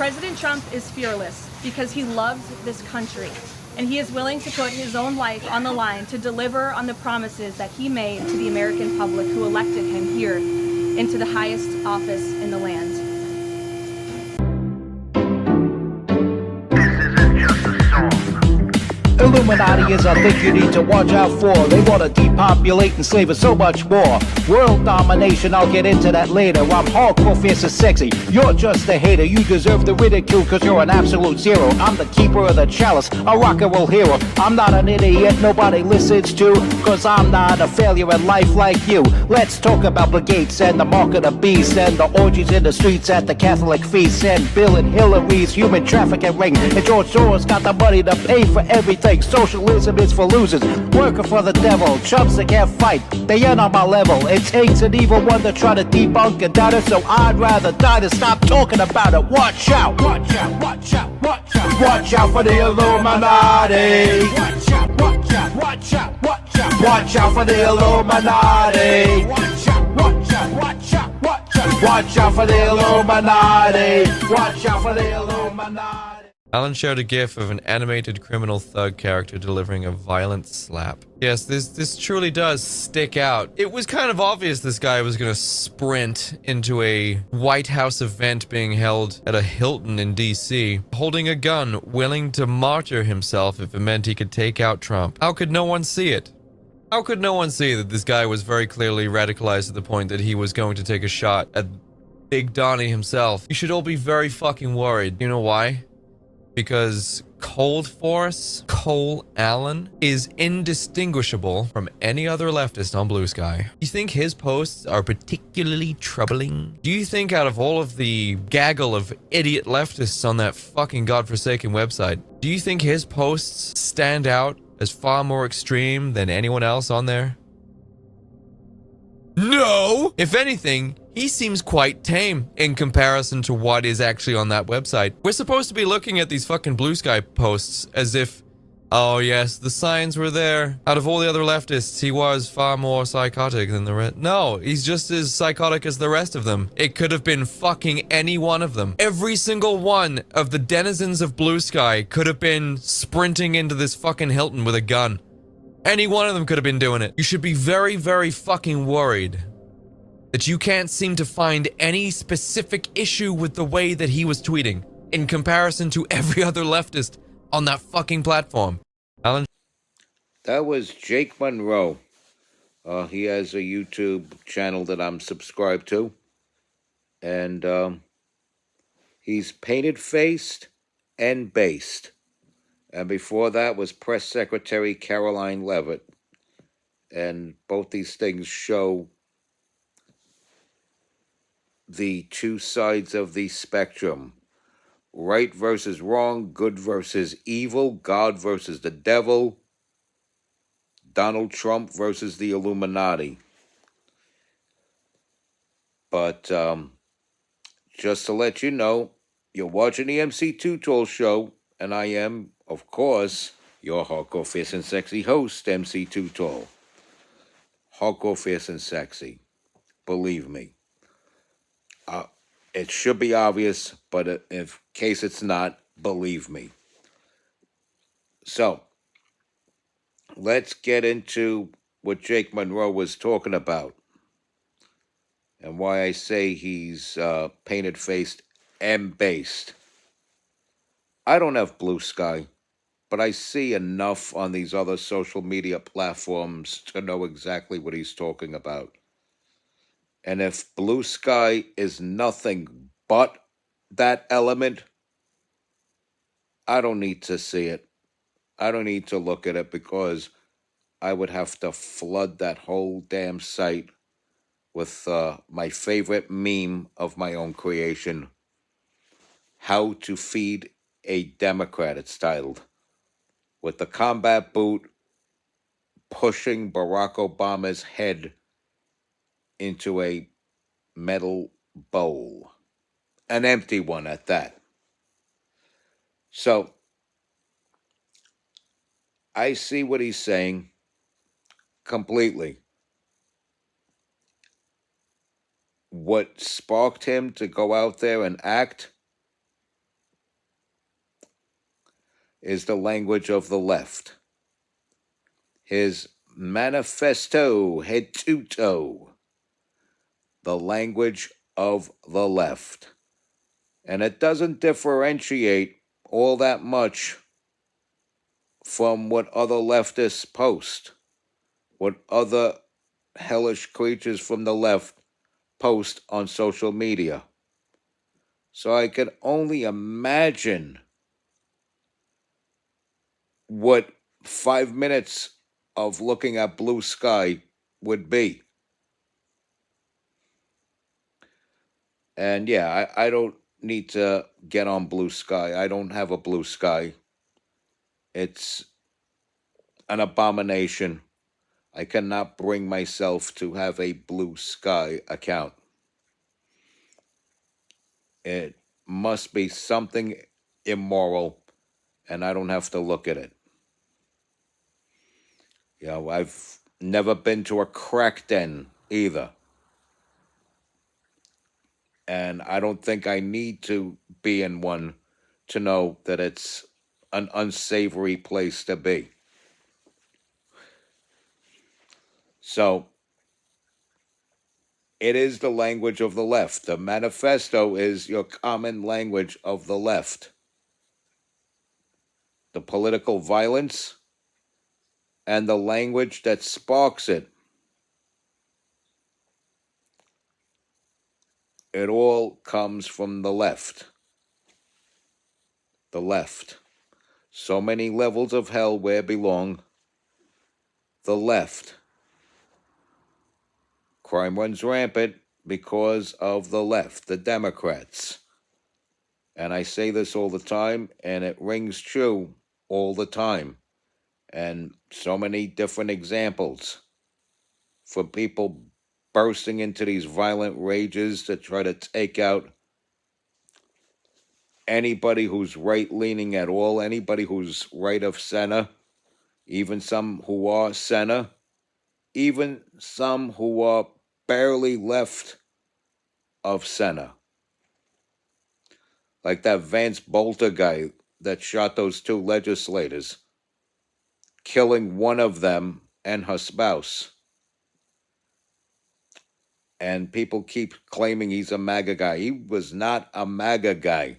President Trump is fearless because he loves this country, and he is willing to put his own life on the line to deliver on the promises that he made to the American public who elected him here into the highest office in the land. Illuminati is a thing you need to watch out for. They want to depopulate and slave us so much more. World domination, I'll get into that later. I'm hardcore, fierce and sexy. You're just a hater. You deserve the ridicule because you're an absolute zero. I'm the keeper of the chalice, a rock and roll hero. I'm not an idiot nobody listens to, because I'm not a failure in life like you. Let's talk about Bill Gates and the mark of the beast, and the orgies in the streets at the Catholic feasts, and Bill and Hillary's human trafficking ring, and George Soros got the money to pay for everything. Socialism is for losers, working for the devil, chumps that can't fight, they ain't on my level. It takes an evil one to try to debunk and doubt it, so I'd rather die than stop talking about it. Watch out, watch out, watch out, watch out. Watch out for the Illuminati. Watch out, watch out, watch out, watch out. Watch out for the Illuminati. Watch out, watch out, watch out, watch out. Watch out for the Illuminati. Watch out for the Illuminati. Allen showed a gif of an animated criminal thug character delivering a violent slap. Yes, this truly does stick out. It was kind of obvious this guy was gonna sprint into a White House event being held at a Hilton in DC, holding a gun, willing to martyr himself if it meant he could take out Trump. How could no one see it? How could no one see that this guy was very clearly radicalized to the point that he was going to take a shot at Big Donnie himself? You should all be very fucking worried. You know why? Because Cole Allen is indistinguishable from any other leftist on Blue Sky. You think his posts are particularly troubling? Do you think out of all of the gaggle of idiot leftists on that fucking godforsaken website, do you think his posts stand out as far more extreme than anyone else on there? No! If anything, he seems quite tame in comparison to what is actually on that website. We're supposed to be looking at these fucking Blue Sky posts as if, oh yes, the signs were there. Out of all the other leftists, he was far more psychotic than the rest. No, he's just as psychotic as the rest of them. It could have been fucking any one of them. Every single one of the denizens of Blue Sky could have been sprinting into this fucking Hilton with a gun. Any one of them could have been doing it. You should be very, very fucking worried that you can't seem to find any specific issue with the way that he was tweeting in comparison to every other leftist on that fucking platform. Alan? That was Jake Monroe. He has a YouTube channel that I'm subscribed to. And he's painted-faced and based. And before that was Press Secretary Caroline Leavitt. And both these things show the two sides of the spectrum. Right versus wrong, good versus evil, God versus the devil, Donald Trump versus the Illuminati. But just to let you know, you're watching the MC2 Toll Show, and I am, of course, your hardcore, fierce, and sexy host, MC2 Toll. Hardcore, fierce, and sexy. Believe me. It should be obvious, but in case it's not, believe me. So, let's get into what Jake Monroe was talking about and why I say he's painted-faced and based. I don't have Blue Sky, but I see enough on these other social media platforms to know exactly what he's talking about. And if Blue Sky is nothing but that element, I don't need to see it. I don't need to look at it, because I would have to flood that whole damn site with my favorite meme of my own creation, How to Feed a Democrat, it's titled, with the combat boot pushing Barack Obama's head into a metal bowl. An empty one at that. So, I see what he's saying completely. What sparked him to go out there and act is the language of the left. His manifesto, head to toe, the language of the left. And it doesn't differentiate all that much from what other leftists post, what other hellish creatures from the left post on social media. So I can only imagine what 5 minutes of looking at blue sky would be. And yeah, I don't need to get on blue sky. I don't have a blue sky. It's an abomination. I cannot bring myself to have a blue sky account. It must be something immoral, and I don't have to look at it. You know, I've never been to a crack den either. And I don't think I need to be in one to know that it's an unsavory place to be. So, it is the language of the left. The manifesto is your common language of the left. The political violence and the language that sparks it. It all comes from the left. The left. So many levels of hell where belong. The left. Crime runs rampant because of the left, the Democrats. And I say this all the time, and it rings true all the time. And so many different examples for people bursting into these violent rages to try to take out anybody who's right-leaning at all, anybody who's right of center, even some who are center, even some who are barely left of center. Like that Vance Bolter guy that shot those two legislators, killing one of them and her spouse. And people keep claiming he's a MAGA guy. He was not a MAGA guy.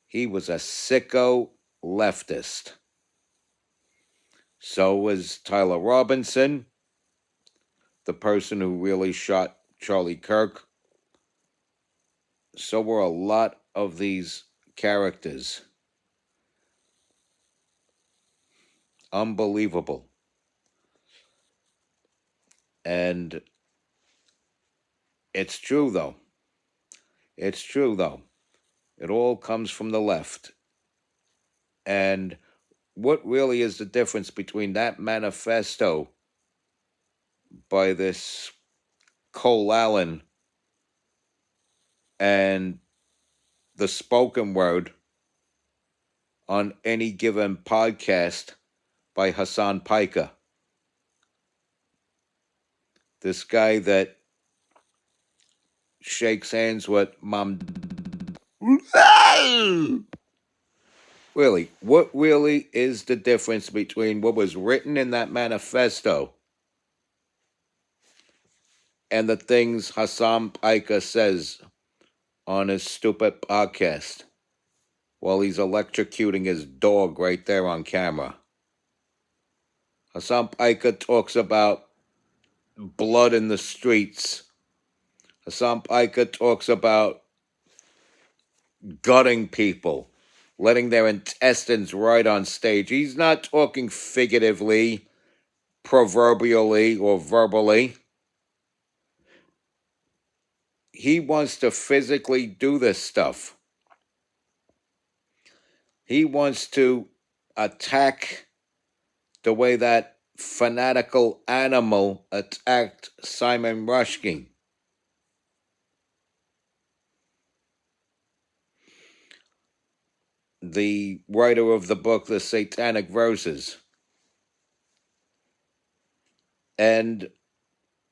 He was a sicko leftist. So was Tyler Robinson, the person who really shot Charlie Kirk. So were a lot of these characters. Unbelievable. And it's true, though. It's true, though. It all comes from the left. And what really is the difference between that manifesto by this Cole Allen and the spoken word on any given podcast by Hassan Piker? This guy that shakes hands with Mom. Really, what really is the difference between what was written in that manifesto and the things Hassan Piker says on his stupid podcast while he's electrocuting his dog right there on camera? Hassan Piker talks about blood in the streets. Hassan Piker talks about gutting people, letting their intestines ride on stage. He's not talking figuratively, proverbially, or verbally. He wants to physically do this stuff. He wants to attack the way that fanatical animal attacked Simon Rushdie. The writer of the book, The Satanic Verses. And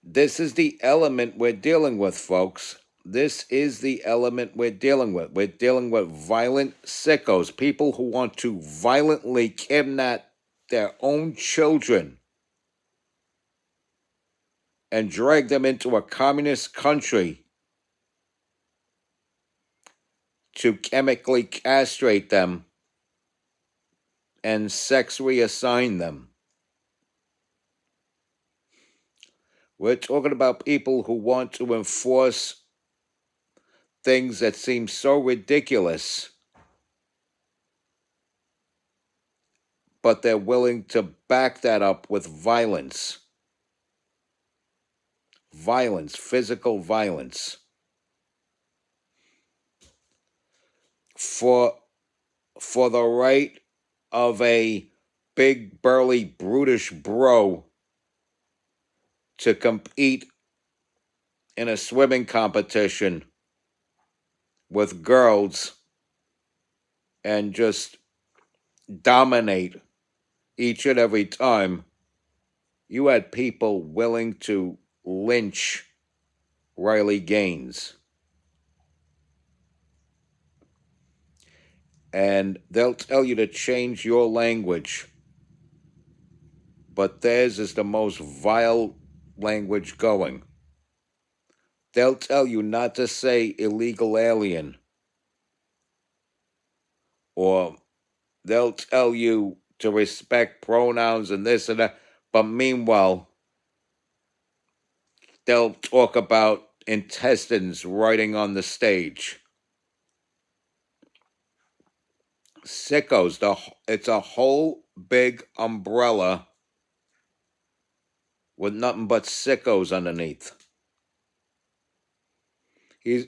this is the element we're dealing with, folks. this is the element we're dealing with. We're dealing with violent sickos, people who want to violently kidnap their own children and drag them into a communist country to chemically castrate them and sex reassign them. We're talking about people who want to enforce things that seem so ridiculous, but they're willing to back that up with violence. Violence, physical violence. For the right of a big, burly, brutish bro to compete in a swimming competition with girls and just dominate each and every time, you had people willing to lynch Riley Gaines. And they'll tell you to change your language, but theirs is the most vile language going. They'll tell you not to say illegal alien, or they'll tell you to respect pronouns and this and that, but meanwhile, they'll talk about intestines writing on the stage. Sickos, it's a whole big umbrella with nothing but sickos underneath. He's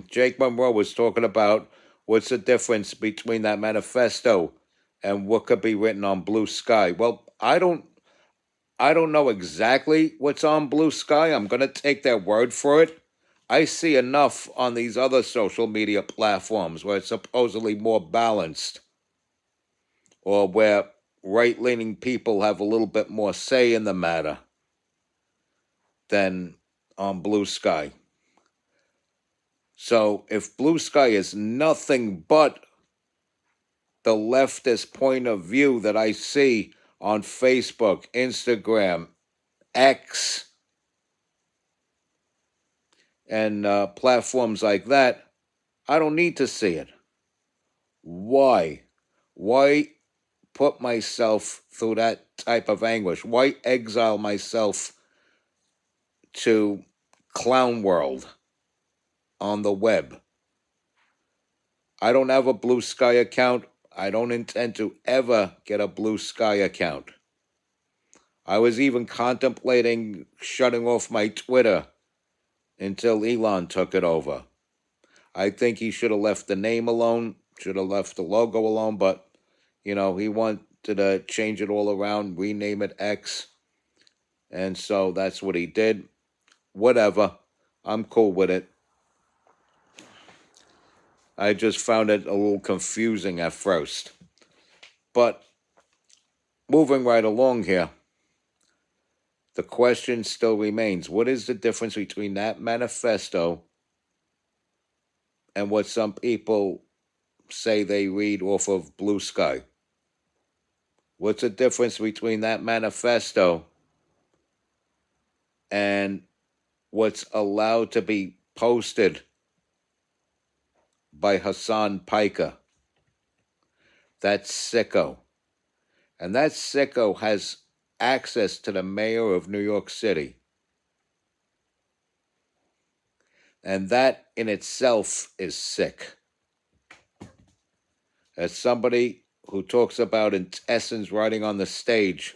Jake Monroe was talking about what's the difference between that manifesto and what could be written on blue sky. Well, I don't know exactly what's on blue sky. I'm going to take their word for it. I see enough on these other social media platforms where it's supposedly more balanced, or where right-leaning people have a little bit more say in the matter than on blue sky. So if blue sky is nothing but the leftist point of view that I see on Facebook, Instagram, X, and platforms like that, I don't need to see it. Why? Why put myself through that type of anguish? Why exile myself to clown world on the web? I don't have a blue sky account. I don't intend to ever get a blue sky account. I was even contemplating shutting off my Twitter until Elon took it over. I think he should have left the name alone, should have left the logo alone, but, he wanted to change it all around, rename it X, and so that's what he did. Whatever. I'm cool with it. I just found it a little confusing at first. But moving right along here, the question still remains, what is the difference between that manifesto and what some people say they read off of Blue Sky? What's the difference between that manifesto and what's allowed to be posted by Hassan Piker? That sicko. And that sicko has access to the mayor of New York City. And that in itself is sick. As somebody who talks about intestines writing on the stage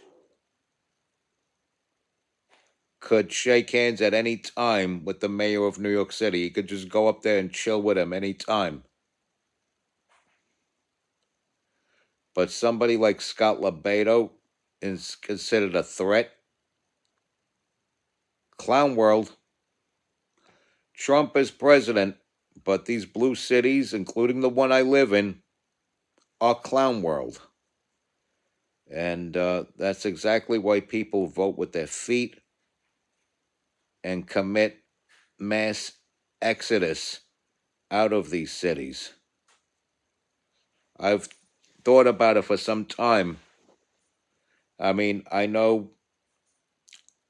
could shake hands at any time with the mayor of New York City. He could just go up there and chill with him any time. But somebody like Scott Lebedo is considered a threat. Clown world. Trump is president, but these blue cities, including the one I live in, are clown world. And that's exactly why people vote with their feet and commit mass exodus out of these cities. I've thought about it for some time. I mean, I know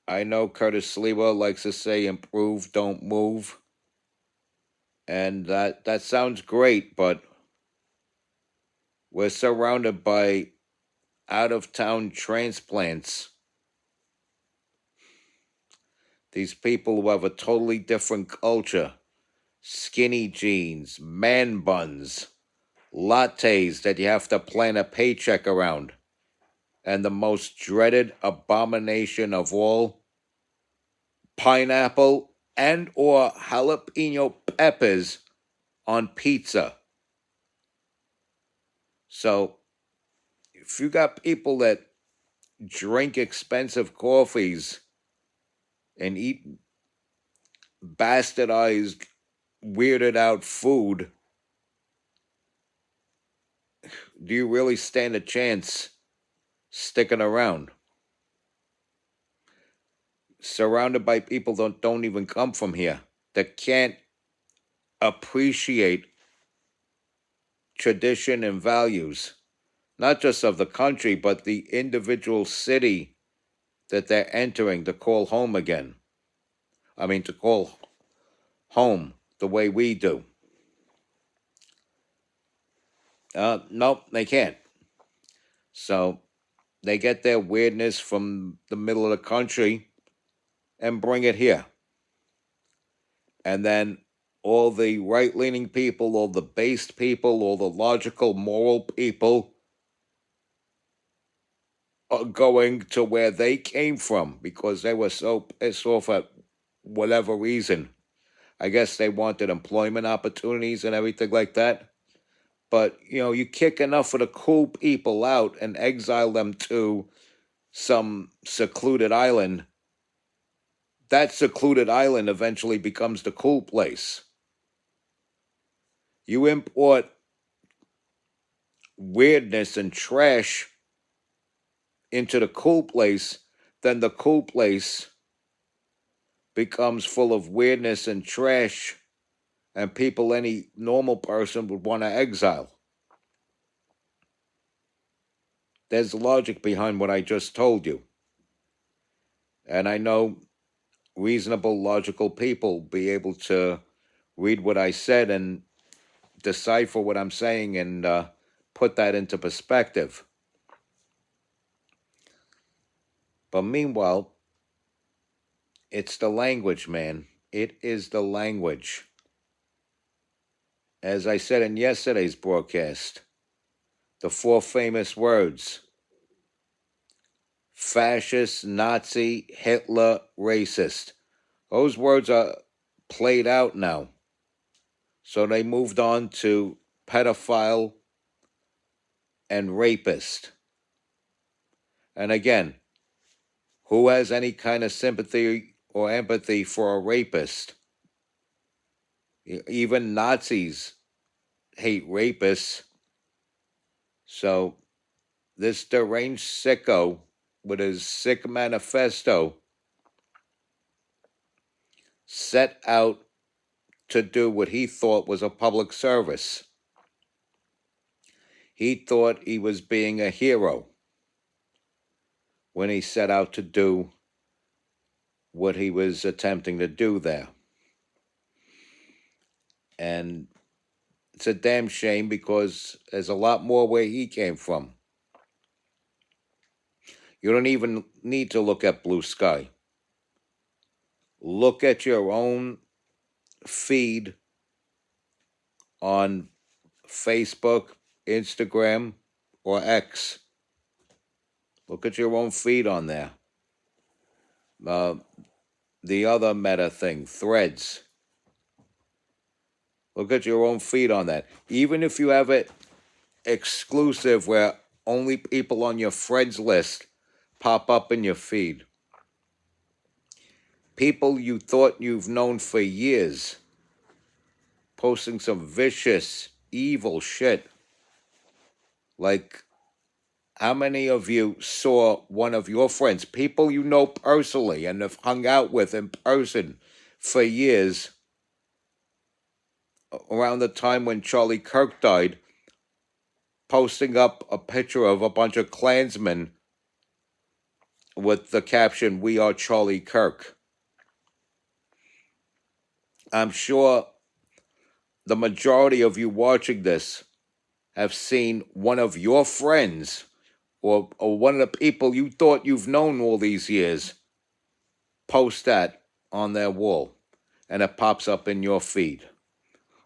Curtis Sliwa likes to say improve, don't move. And that sounds great, but we're surrounded by out-of-town transplants. These people who have a totally different culture. Skinny jeans, man buns, lattes that you have to plan a paycheck around. And the most dreaded abomination of all, pineapple and or jalapeno peppers on pizza. So if you got people that drink expensive coffees and eat bastardized, weirded out food, do you really stand a chance sticking around? Surrounded by people that don't even come from here, that can't appreciate tradition and values, not just of the country, but the individual city that they're entering to call home again. I mean, to call home the way we do. Nope, they can't. So they get their weirdness from the middle of the country and bring it here. And then all the right-leaning people, all the based people, all the logical, moral people are going to where they came from because they were so pissed off at whatever reason. I guess they wanted employment opportunities and everything like that. But, you kick enough of the cool people out and exile them to some secluded island. That secluded island eventually becomes the cool place. You import weirdness and trash into the cool place, then the cool place becomes full of weirdness and trash, and people any normal person would want to exile. There's logic behind what I just told you. And I know reasonable, logical people be able to read what I said and decipher what I'm saying and put that into perspective. But meanwhile, it's the language, man. It is the language. As I said in yesterday's broadcast, the 4 famous words: fascist, Nazi, Hitler, racist. Those words are played out now. So they moved on to pedophile and rapist. And again, who has any kind of sympathy or empathy for a rapist? Even Nazis hate rapists. So this deranged sicko with his sick manifesto set out to do what he thought was a public service. He thought he was being a hero when he set out to do what he was attempting to do there. And it's a damn shame because there's a lot more where he came from. You don't even need to look at Blue Sky. Look at your own feed on Facebook, Instagram, or X. Look at your own feed on there. The other meta thing, Threads. Look at your own feed on that. Even if you have it exclusive where only people on your friends list pop up in your feed. People you thought you've known for years posting some vicious, evil shit. Like, how many of you saw one of your friends, people you know personally and have hung out with in person for years, around the time when Charlie Kirk died, posting up a picture of a bunch of Klansmen with the caption, "We are Charlie Kirk." I'm sure the majority of you watching this have seen one of your friends or one of the people you thought you've known all these years post that on their wall, and it pops up in your feed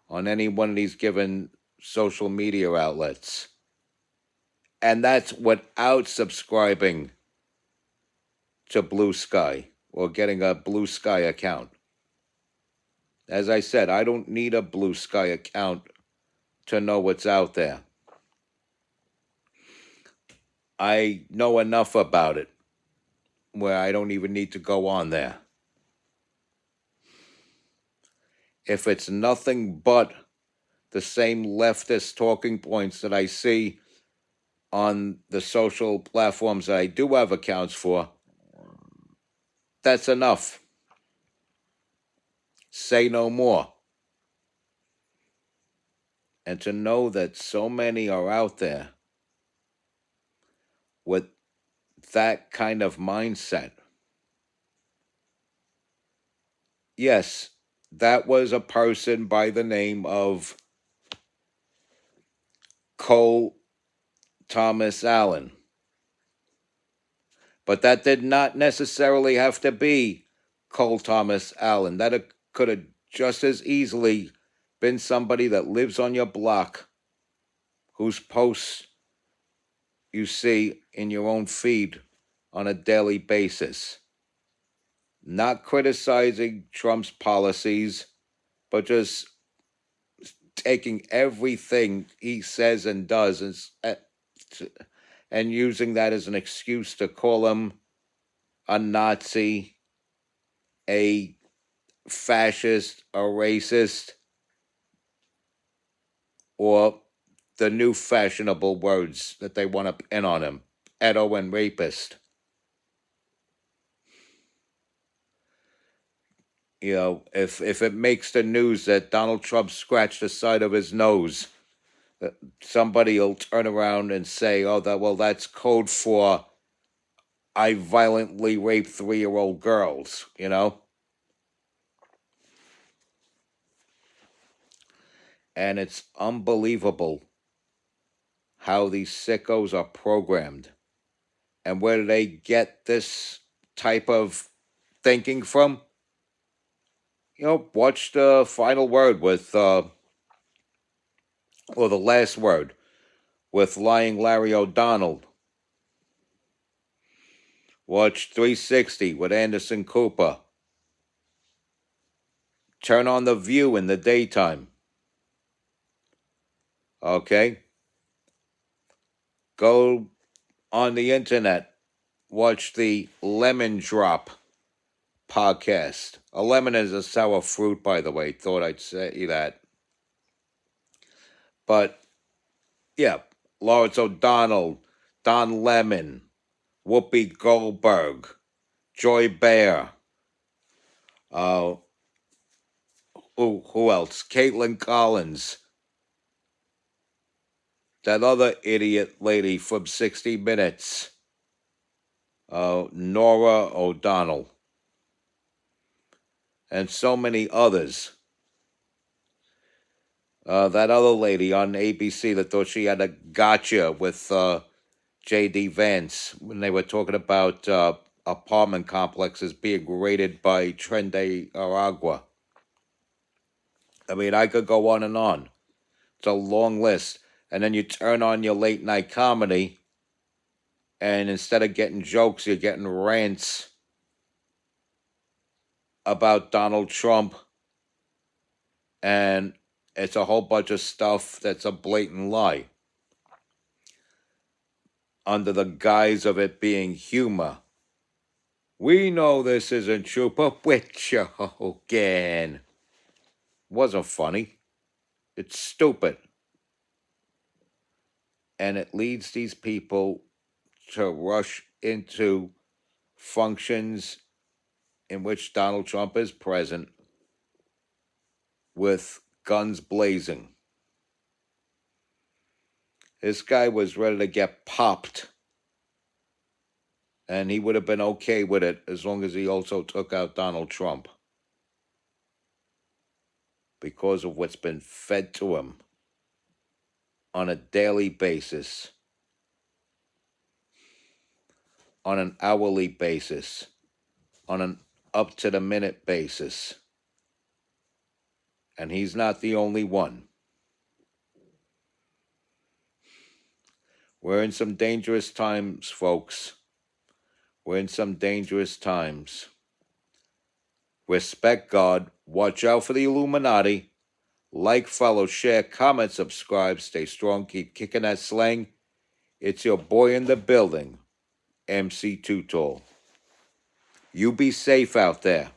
on any one of these given social media outlets. And that's without subscribing to Blue Sky or getting a Blue Sky account. As I said, I don't need a Blue Sky account to know what's out there. I know enough about it where I don't even need to go on there. If it's nothing but the same leftist talking points that I see on the social platforms that I do have accounts for, that's enough. Say no more. And to know that so many are out there with that kind of mindset. Yes, that was a person by the name of Cole Tomas Allen. But that did not necessarily have to be Cole Tomas Allen. That could have just as easily been somebody that lives on your block, whose posts you see in your own feed on a daily basis. Not criticizing Trump's policies, but just taking everything he says and does and using that as an excuse to call him a Nazi, a fascist, a racist, or the new fashionable words that they want to pin on him, pedo and rapist. You know, if it makes the news that Donald Trump scratched the side of his nose, somebody will turn around and say, "Oh, that's code for I violently raped 3-year-old girls," you know? And it's unbelievable how these sickos are programmed. And where do they get this type of thinking from? You know, watch The Final Word with, or The Last Word with Lying Larry O'Donnell. Watch 360 with Anderson Cooper. Turn on The View in the daytime. Okay? Go on the internet. Watch the Lemon Drop podcast. A lemon is a sour fruit, by the way. Thought I'd say that. But, yeah, Lawrence O'Donnell, Don Lemon, Whoopi Goldberg, Joy Behar, who else? Caitlin Collins, that other idiot lady from 60 Minutes, Nora O'Donnell, and so many others. That other lady on ABC that thought she had a gotcha with J.D. Vance when they were talking about apartment complexes being rated by Tren de Aragua. I mean, I could go on and on. It's a long list. And then you turn on your late night comedy, and instead of getting jokes, you're getting rants about Donald Trump. And it's a whole bunch of stuff that's a blatant lie, under the guise of it being humor. We know this isn't true, but we're joking. Wasn't funny. It's stupid. And it leads these people to rush into functions in which Donald Trump is present with guns blazing. This guy was ready to get popped. And he would have been okay with it as long as he also took out Donald Trump. Because of what's been fed to him on a daily basis, on an hourly basis, on an up-to-the-minute basis. And he's not the only one. We're in some dangerous times, folks. We're in some dangerous times. Respect God. Watch out for the Illuminati. Like, follow, share, comment, subscribe. Stay strong. Keep kicking that slang. It's your boy in the building, MC Too Tall. You be safe out there.